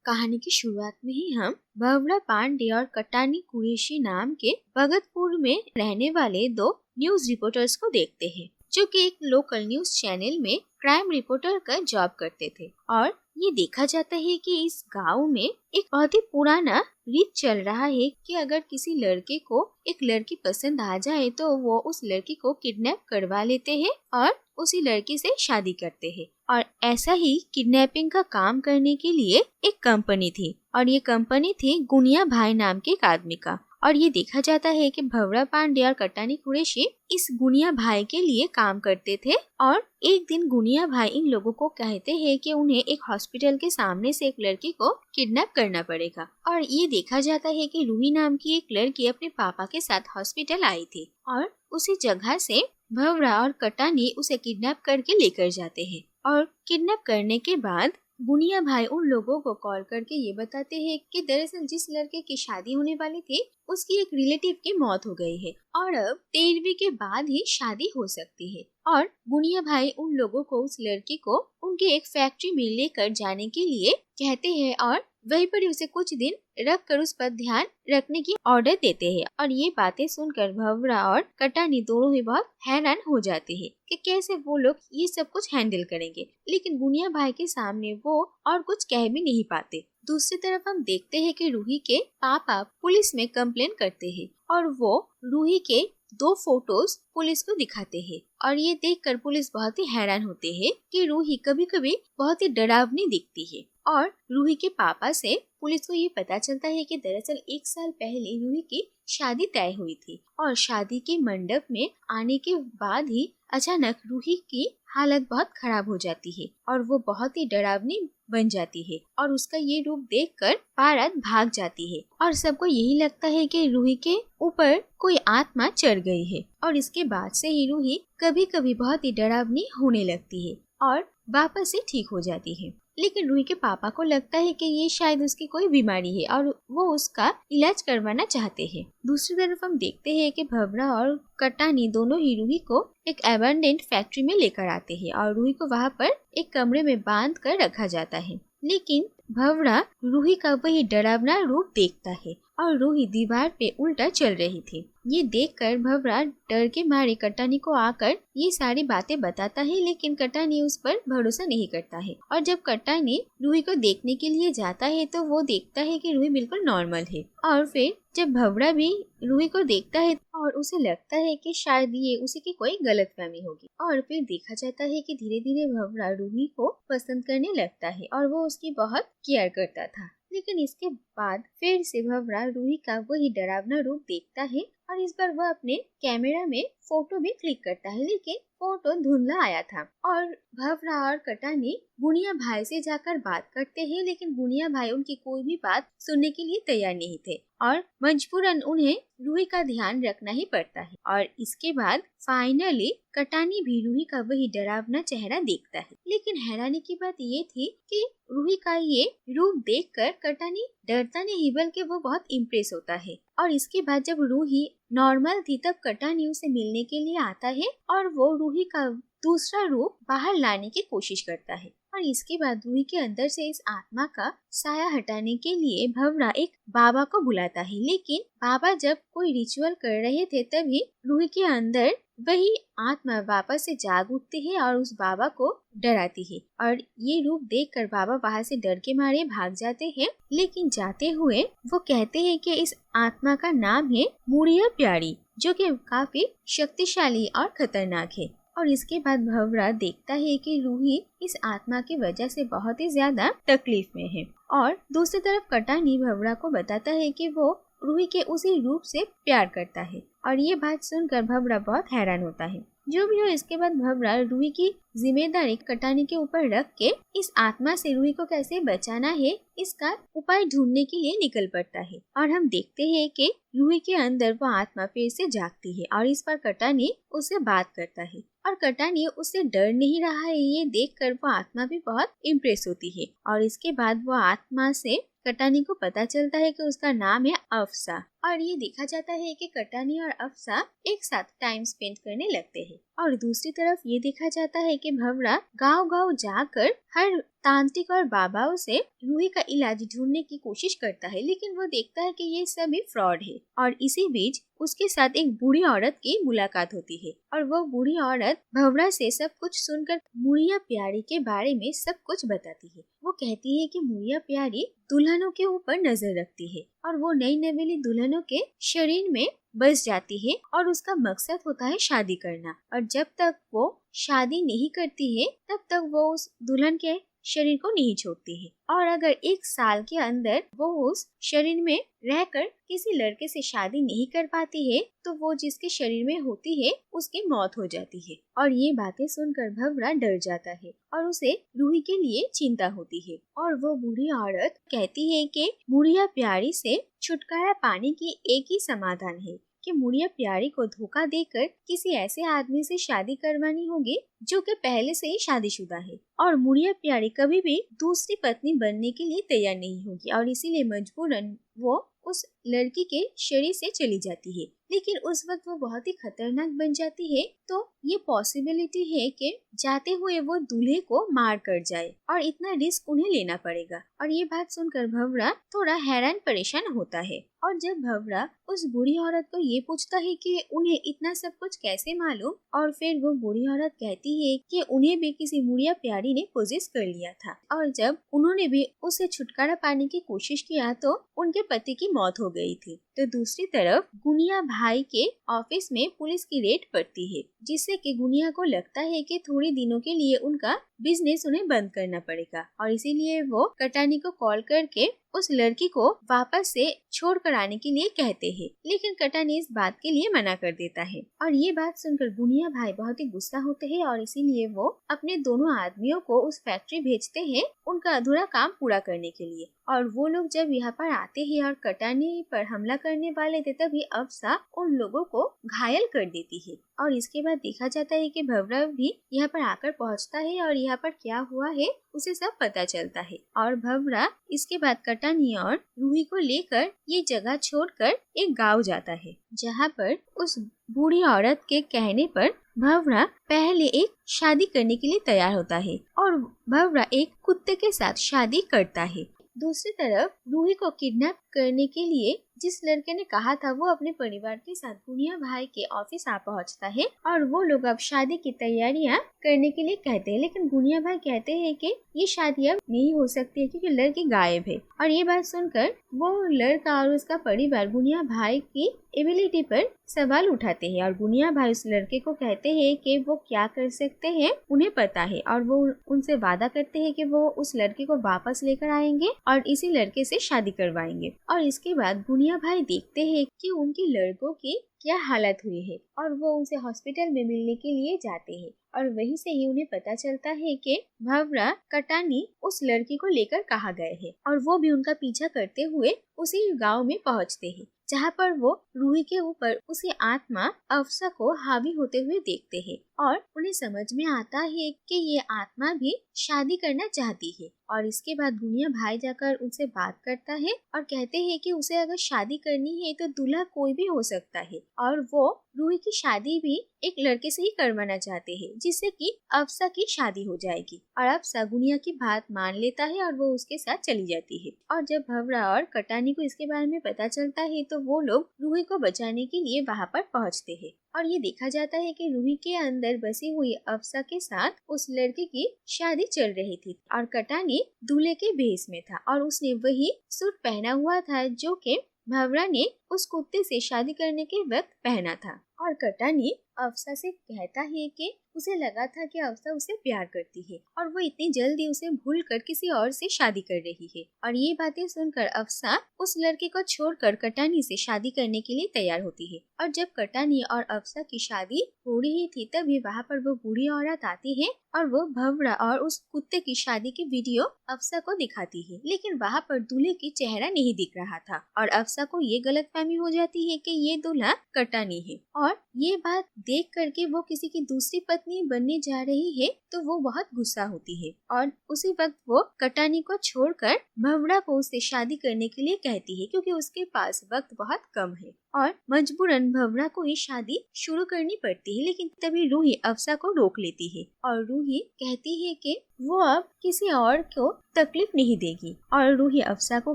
कहानी की शुरुआत में ही हम भवरा पांडे और कटानी कुरैशी नाम के भगतपुर में रहने वाले दो न्यूज रिपोर्टर्स को देखते हैं, जो कि एक लोकल न्यूज चैनल में क्राइम रिपोर्टर का जॉब करते थे। और ये देखा जाता है कि इस गांव में एक बहुत ही पुराना रीत चल रहा है कि अगर किसी लड़के को एक लड़की पसंद आ जाए तो वो उस लड़की को किडनैप करवा लेते हैं और उसी लड़की से शादी करते हैं। और ऐसा ही किडनैपिंग का काम करने के लिए एक कंपनी थी और ये कंपनी थी गुनिया भाई नाम के एक आदमी का। और ये देखा जाता है कि भवरा पांडे और कटानी कुरैशी इस गुनिया भाई के लिए काम करते थे। और एक दिन गुनिया भाई इन लोगों को कहते हैं कि उन्हें एक हॉस्पिटल के सामने से एक लड़की को किडनैप करना पड़ेगा। और ये देखा जाता है कि रूही नाम की एक लड़की अपने पापा के साथ हॉस्पिटल आई थी और उसी जगह से भवरा और कटानी उसे किडनैप करके लेकर जाते हैं। और किडनैप करने के बाद गुनिया भाई उन लोगों को कॉल करके ये बताते हैं कि दरअसल जिस लड़के की शादी होने वाली थी उसकी एक रिलेटिव की मौत हो गई है और अब 13वीं के बाद ही शादी हो सकती है। और गुनिया भाई उन लोगों को उस लड़की को उनके एक फैक्ट्री में लेकर जाने के लिए कहते हैं और वहीं पर उसे कुछ दिन रख कर उस पर ध्यान रखने की ऑर्डर देते हैं। और ये बातें सुनकर भवरा और कटानी दोनों ही बहुत हैरान हो जाते हैं कि कैसे वो लोग ये सब कुछ हैंडल करेंगे, लेकिन गुनिया भाई के सामने वो और कुछ कह भी नहीं पाते। दूसरी तरफ हम देखते हैं कि रूही के पापा पुलिस में कंप्लेन करते हैं और वो रूही के 2 फोटोज पुलिस को दिखाते हैं। और ये देखकर पुलिस बहुत ही हैरान होते हैं कि रूही कभी कभी बहुत ही डरावनी दिखती है। और रूही के पापा से पुलिस को ये पता चलता है कि दरअसल 1 साल पहले रूही की शादी तय हुई थी और शादी के मंडप में आने के बाद ही अचानक रूही की हालत बहुत खराब हो जाती है और वो बहुत ही डरावनी बन जाती है और उसका ये रूप देखकर पारद भाग जाती है और सबको यही लगता है कि रूही के ऊपर कोई आत्मा चढ़ गई है। और इसके बाद से ही रूही कभी कभी बहुत ही डरावनी होने लगती है और वापस से ठीक हो जाती है। लेकिन रूही के पापा को लगता है कि ये शायद उसकी कोई बीमारी है और वो उसका इलाज करवाना चाहते हैं। दूसरी तरफ हम देखते हैं कि भवरा और कटानी दोनों ही रूही को एक एबंडेंट फैक्ट्री में लेकर आते हैं और रूही को वहाँ पर एक कमरे में बांध कर रखा जाता है। लेकिन भवरा रूही का वही डरावना रूप देखता है और रूही दीवार पे उल्टा चल रही थी। ये देखकर भवरा डर के मारे कटानी को आकर ये सारी बातें बताता है, लेकिन कटानी उस पर भरोसा नहीं करता है। और जब कटानी रूही को देखने के लिए जाता है तो वो देखता है कि रूही बिल्कुल नॉर्मल है। और फिर जब भवरा भी रूही को देखता है और उसे लगता है कि शायद ये उसी की कोई गलतफहमी होगी। और फिर देखा जाता है कि धीरे धीरे भवरा रूही को पसंद करने लगता है और वो उसकी बहुत केयर करता था। लेकिन इसके बाद फिर से भवरा रूही का वही डरावना रूप देखता है और इस बार वह अपने कैमरा में फोटो भी क्लिक करता है, लेकिन फोटो धुंधला आया था। और भवरा और कटानी गुनिया भाई से जाकर बात करते हैं, लेकिन गुनिया भाई उनकी कोई भी बात सुनने के लिए तैयार नहीं थे और मजबूरन उन्हें रूही का ध्यान रखना ही पड़ता है। और इसके बाद फाइनली कटानी भी रूही का वही डरावना चेहरा देखता है। लेकिन हैरानी की बात ये थी कि रूही का ये रूप देखकर कटानी डरता नहीं बल्कि वो बहुत इम्प्रेस होता है। और इसके बाद जब रूही नॉर्मल थी तब कटानी उसे मिलने के लिए आता है और वो रूही का दूसरा रूप बाहर लाने की कोशिश करता है। और इसके बाद रूही के अंदर से इस आत्मा का साया हटाने के लिए भवरा एक बाबा को बुलाता है, लेकिन बाबा जब कोई रिचुअल कर रहे थे तभी रूही के अंदर वही आत्मा वापस से जाग उठती है और उस बाबा को डराती है। और ये रूप देखकर बाबा वहाँ से डर के मारे भाग जाते हैं, लेकिन जाते हुए वो कहते हैं कि इस आत्मा का नाम है मुड़िया प्यारी, जो कि काफी शक्तिशाली और खतरनाक है। और इसके बाद भवरा देखता है कि रूही इस आत्मा की वजह से बहुत ही ज्यादा तकलीफ में है। और दूसरी तरफ कटानी भवरा को बताता है कि वो रूही के उसी रूप से प्यार करता है। और ये बात सुनकर भवरा बहुत हैरान होता है। जो भी हो, इसके बाद भवरा रूही की जिम्मेदारी कटानी के ऊपर रख के इस आत्मा से रूही को कैसे बचाना है इसका उपाय ढूंढने के लिए निकल पड़ता है। और हम देखते हैं कि रूही के अंदर वो आत्मा फिर से जागती है और इस पर कटानी उससे बात करता है और कटानी उससे डर नहीं रहा है ये देखकर वो आत्मा भी बहुत इम्प्रेस होती है। और इसके बाद वो आत्मा से कटानी को पता चलता है कि उसका नाम है अफसा और ये देखा जाता है कि कटानी और अफसा एक साथ टाइम स्पेंड करने लगते हैं। और दूसरी तरफ ये देखा जाता है कि भंवरा गांव-गांव जाकर हर तांत्रिक और बाबाओं से रूही का इलाज ढूंढने की कोशिश करता है, लेकिन वो देखता है कि ये सभी फ्रॉड है। और इसी बीच उसके साथ एक बूढ़ी औरत की मुलाकात होती है और वो बूढ़ी औरत भंवरा से सब कुछ सुनकर मुड़िया प्यारी के बारे में सब कुछ बताती है। वो कहती है कि मुड़िया प्यारी दुल्हनों के ऊपर नजर रखती है और वो नई नवेली दुल्हनों के शरीर में बस जाती है और उसका मकसद होता है शादी करना। और जब तक वो शादी नहीं करती है तब तक वो उस दुल्हन के शरीर को नहीं छोड़ती है और अगर 1 साल के अंदर वो उस शरीर में रहकर किसी लड़के से शादी नहीं कर पाती है तो वो जिसके शरीर में होती है उसकी मौत हो जाती है। और ये बातें सुनकर भंवरा डर जाता है और उसे रूही के लिए चिंता होती है और वो बूढ़ी औरत कहती है कि मुड़िया प्यारी से छुटकारा पाने की एक ही समाधान है कि मुड़िया प्यारी को धोखा देकर किसी ऐसे आदमी से शादी करवानी होगी जो कि पहले से ही शादीशुदा है। और मुड़िया प्यारी कभी भी दूसरी पत्नी बनने के लिए तैयार नहीं होगी और इसीलिए मजबूरन वो उस लड़की के शरीर से चली जाती है। लेकिन उस वक्त वो बहुत ही खतरनाक बन जाती है तो ये पॉसिबिलिटी है कि जाते हुए वो दूल्हे को मार कर जाए और इतना रिस्क उन्हें लेना पड़ेगा। और ये बात सुनकर भंवरा थोड़ा हैरान परेशान होता है और जब भंवरा उस बूढ़ी औरत को ये पूछता है कि उन्हें इतना सब कुछ कैसे मालूम और फिर वो बूढ़ी औरत कहती है कि उन्हें भी किसी मुड़िया प्यारी ने पोजेस कर लिया था और जब उन्होंने भी उससे छुटकारा पाने की कोशिश किया तो उनके पति की मौत हो गई थी। तो दूसरी तरफ गुनिया भाई के ऑफिस में पुलिस की रेड पड़ती है जिससे कि गुनिया को लगता है कि थोड़े दिनों के लिए उनका बिजनेस उन्हें बंद करना पड़ेगा और इसीलिए वो कटानी को कॉल करके उस लड़की को वापस से छोड़ कर आने के लिए कहते हैं। लेकिन कटानी इस बात के लिए मना कर देता है और ये बात सुनकर गुनिया भाई बहुत ही गुस्सा होते हैं और इसीलिए वो अपने दोनों आदमियों को उस फैक्ट्री भेजते हैं उनका अधूरा काम पूरा करने के लिए। और वो लोग जब यहाँ पर आते हैं और कटानी पर हमला करने वाले थे तभी अफसा उन लोगों को घायल कर देती है। और इसके बाद देखा जाता है कि भंवरा भी यहाँ पर आकर पहुँचता है और यहाँ पर क्या हुआ है उसे सब पता चलता है। और भंवरा इसके बाद कटानी और रूही को लेकर ये जगह छोड़कर एक गांव जाता है जहाँ पर उस बूढ़ी औरत के कहने पर भंवरा पहले एक शादी करने के लिए तैयार होता है और भंवरा एक कुत्ते के साथ शादी करता है। दूसरी तरफ रूही को किडनैप करने के लिए जिस लड़के ने कहा था वो अपने परिवार के साथ गुनिया भाई के ऑफिस आ पहुंचता है और वो लोग अब शादी की तैयारियां करने के लिए कहते हैं। लेकिन गुनिया भाई कहते हैं कि ये शादी अब नहीं हो सकती है क्योंकि लड़की गायब है। और ये बात सुनकर वो लड़का और उसका परिवार गुनिया भाई की एबिलिटी पर सवाल उठाते हैं और गुनिया भाई उस लड़के को कहते हैं कि वो क्या कर सकते हैं उन्हें पता है और वो उनसे वादा करते हैं कि वो उस लड़के को वापस लेकर आएंगे और इसी लड़के से शादी करवाएंगे। और इसके बाद गुनिया भाई देखते हैं कि उनके लड़कों की क्या हालत हुई है और वो उनसे हॉस्पिटल में मिलने के लिए जाते हैं और वहीं से ही उन्हें पता चलता है कि भंवरा कटानी उस लड़की को लेकर कहाँ गए हैं और वो भी उनका पीछा करते हुए उसी गांव में पहुंचते हैं जहाँ पर वो रूही के ऊपर उसी आत्मा अफसा को हावी होते हुए देखते हैं और उन्हें समझ में आता है कि ये आत्मा भी शादी करना चाहती है। और इसके बाद गुनिया भाई जाकर उनसे बात करता है और कहते हैं कि उसे अगर शादी करनी है तो दूल्हा कोई भी हो सकता है और वो रूही की शादी भी एक लड़के से ही करवाना चाहते हैं जिससे कि अफसा की शादी हो जाएगी। और अफसा गुनिया की बात मान लेता है और वो उसके साथ चली जाती है। और जब भंवरा और कटानी को इसके बारे में पता चलता है तो वो लोग रूही को बचाने के लिए वहाँ पर पहुँचते हैं और ये देखा जाता है कि रूही के अंदर बसी हुई अफसा के साथ उस लड़के की शादी चल रही थी और कटानी दूल्हे के भेष में था और उसने वही सूट पहना हुआ था जो कि भंवरा ने उस कुत्ते से शादी करने के वक्त पहना था। और कटानी अफसा से कहता है कि उसे लगा था कि अफसा उसे प्यार करती है और वो इतनी जल्दी उसे भूलकर किसी और से शादी कर रही है। और ये बातें सुनकर अफसा उस लड़के को छोड़कर कटानी से शादी करने के लिए तैयार होती है। और जब कटानी और अफसा की शादी हो रही थी तभी वहाँ पर वो बूढ़ी औरत आती है और वो भंवरा और उस कुत्ते की शादी की वीडियो अफसा को दिखाती है। लेकिन वहाँ पर दूल्हे की चेहरा नहीं दिख रहा था और अफसा को ये गलतफहमी हो जाती है कि ये दूल्हा कटानी है। और ये बात देख करके वो किसी की दूसरी पत्नी पत्नी बनने जा रही है तो वो बहुत गुस्सा होती है और उसी वक्त वो कटानी को छोड़कर भवरा को उससे शादी करने के लिए कहती है, क्योंकि उसके पास वक्त बहुत कम है और मजबूरन भवरा को ही शादी शुरू करनी पड़ती है। लेकिन तभी रूही अफसा को रोक लेती है और रूही कहती है कि वो अब किसी और को तकलीफ नहीं देगी और रूही अफसा को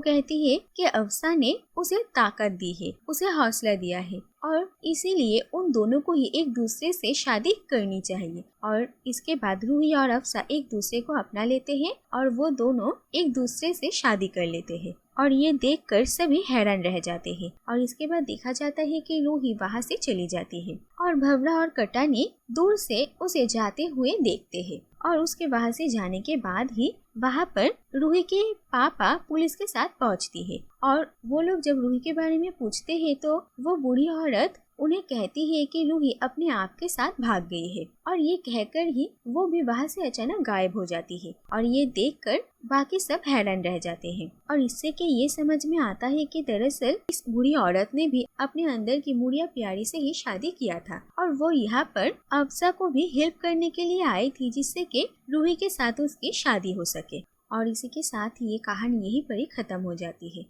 कहती है कि अफसा ने उसे ताकत दी है, उसे हौसला दिया है और इसीलिए उन दोनों को ही एक दूसरे से शादी करनी चाहिए। और इसके बाद रूही और अफसा एक दूसरे को अपना लेते हैं और वो दोनों एक दूसरे से शादी कर लेते हैं और ये देखकर सभी हैरान रह जाते हैं। और इसके बाद देखा जाता है कि रूही वहाँ से चली जाती है और भवरा और कटानी दूर से उसे जाते हुए देखते हैं और उसके वहाँ से जाने के बाद ही वहाँ पर रूही के पापा पुलिस के साथ पहुँचती है और वो लोग जब रूही के बारे में पूछते हैं तो वो बूढ़ी औरत उन्हें कहती है कि रूही अपने आप के साथ भाग गई है और ये कहकर ही वो भी वहाँ से अचानक गायब हो जाती है और ये देखकर बाकी सब हैरान रह जाते हैं। और इससे कि ये समझ में आता है कि दरअसल इस बूढ़ी औरत ने भी अपने अंदर की मुड़िया प्यारी से ही शादी किया था और वो यहाँ पर अफसा को भी हेल्प करने के लिए आई थी, जिससे कि रूही के साथ उसकी शादी हो सके। और इसी के साथ ही ये कहानी यहीं पर ही खत्म हो जाती है।